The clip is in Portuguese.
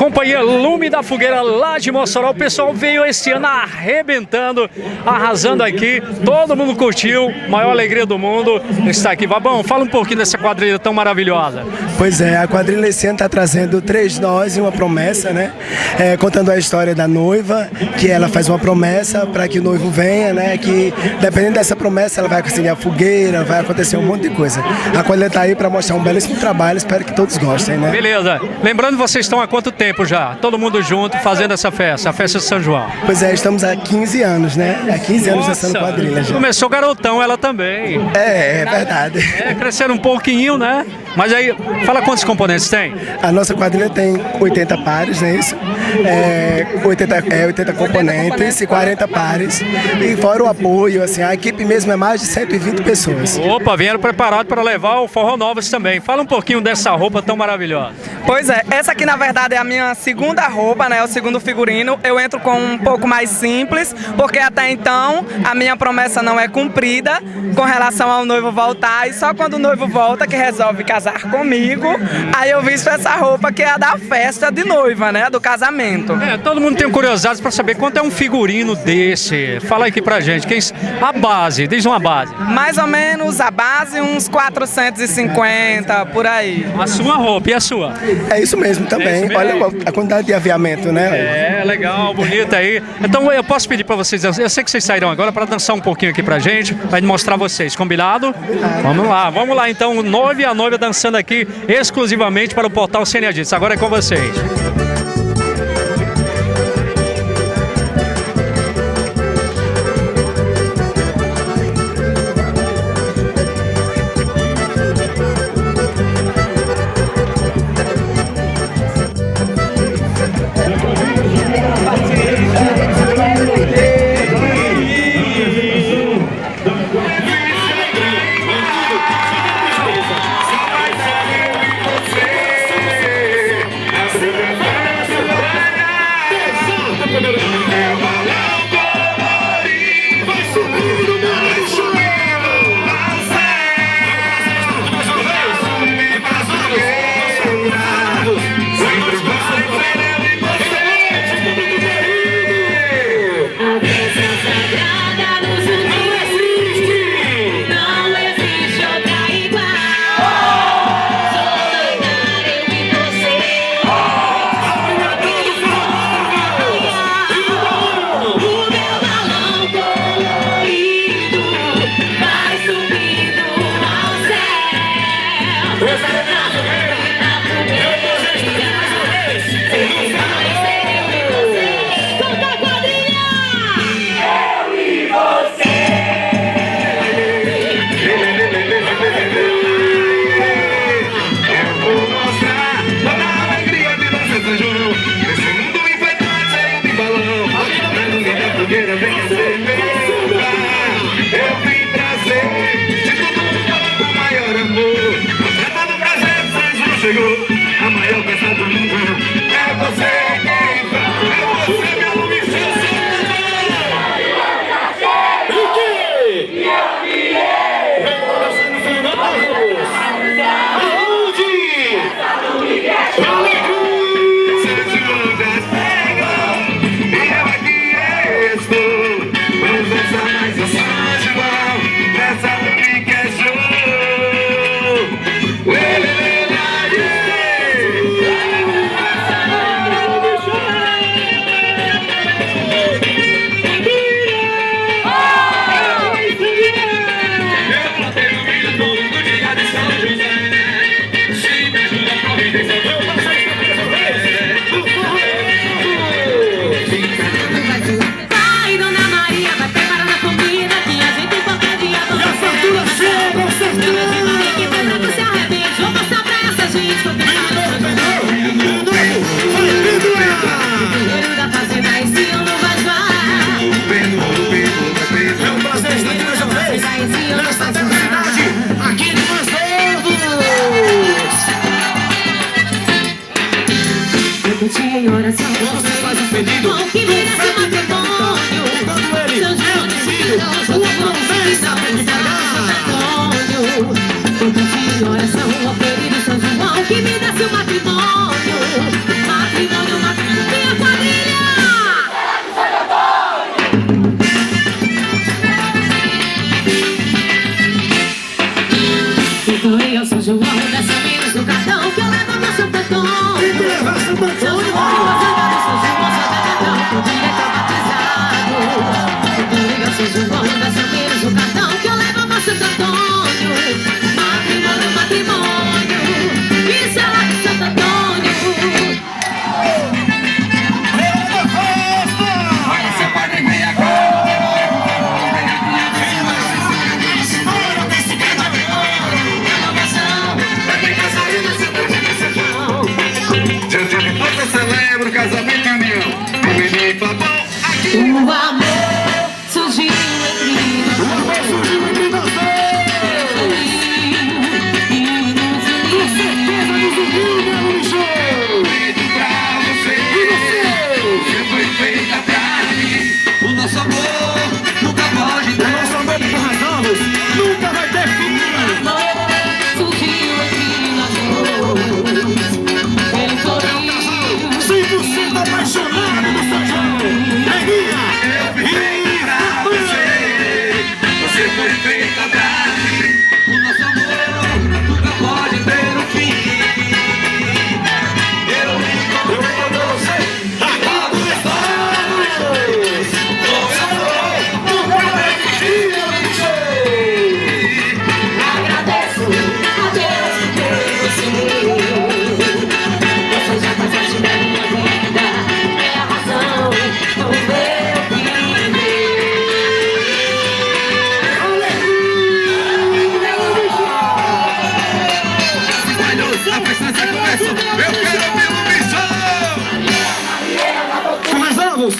Companhia Lume da Fogueira lá de Mossoró. O pessoal veio esse ano arrebentando, arrasando aqui. Todo mundo curtiu, maior alegria do mundo está aqui. Babão, fala um pouquinho dessa quadrilha tão maravilhosa. Pois é, a quadrilha esse ano está trazendo 3 nós e uma promessa, né? Contando a história da noiva, que ela faz uma promessa para que o noivo venha, né? Que dependendo dessa promessa, ela vai conseguir a fogueira, vai acontecer um monte de coisa. A quadrilha está aí para mostrar um belíssimo trabalho, espero que todos gostem, né? Beleza. Lembrando, vocês estão há quanto tempo já? Todo mundo junto fazendo essa festa, a festa de São João. Pois é, estamos há 15 anos, né? Há 15 anos dançando quadrilha já. Começou garotão ela também. É verdade. Cresceram um pouquinho, né? Mas aí, fala quantos componentes tem? A nossa quadrilha tem 80 pares, não é isso? 80 componentes e 40 pares. E fora o apoio, assim, a equipe mesmo é mais de 120 pessoas. Opa, vieram preparados para levar o Forró Novas também. Fala um pouquinho dessa roupa tão maravilhosa. Pois é, essa aqui na verdade é a minha segunda roupa, né? O segundo figurino. Eu entro com um pouco mais simples, porque até então a minha promessa não é cumprida com relação ao noivo voltar. E só quando o noivo volta que resolve casar comigo, aí eu visto essa roupa que é a da festa de noiva, né? Do casamento. Todo mundo tem curiosidade para saber quanto é um figurino desse. Fala aqui pra gente. A base, diz uma base. Mais ou menos a base, uns 450, por aí. A sua roupa e a sua? É isso mesmo também. Isso mesmo. Olha a quantidade de aviamento, né? Legal, bonita aí. Então eu posso pedir para vocês, eu sei que vocês saíram agora para dançar um pouquinho aqui pra gente, pra mostrar vocês, combinado? Vamos lá então, o noivo e a noiva dançando aqui exclusivamente para o portal CNA Disso. Agora é com vocês. A maior festa do mundo é você quem vai, é você meu nome, o quê? E eu virei, aonde? Sete ondas pegam e eu aqui estou. Vamos dançar mais um São João nessa noite que é show. Em oração, você faz um pedido, o que me dá seu matrimônio, quando ele São João de Deus, uma promessa tem que pagar. Em oração, o querido São João, que me dá seu matrimônio, matrimônio. Antônio o cartão que eu levo pra Santo Antônio. Matrimônio, matrimônio, isso é lá de Santo Antônio. Olha, seu padre vem agora. Diante de todos eu celebro o casamento e união. O menino papão aqui. O amor surgiu entre nós. O amor surgiu entre nós dois. Com certeza nos uniu, meu bicho. Feito pra você. E você? Você foi feita pra mim. O nosso amor nunca pode ter. O nosso amor por razões nunca vai ter fim. O amor surgiu entre nós dois. Ele sorriu. 100% apaixonado no São João. É minha. Eu fiquei pra você. Você foi feita pra mim. O nosso amor nunca pode ter um fim. Eu me encontrei com você. Acabo de estar. Nunca vai fugir, eu me sei. Agradeço a Deus por você. Você já faz parte da minha vida. É a razão do meu viver. A festa já começou. Eu quero ouvir o bicho. Com mais novos,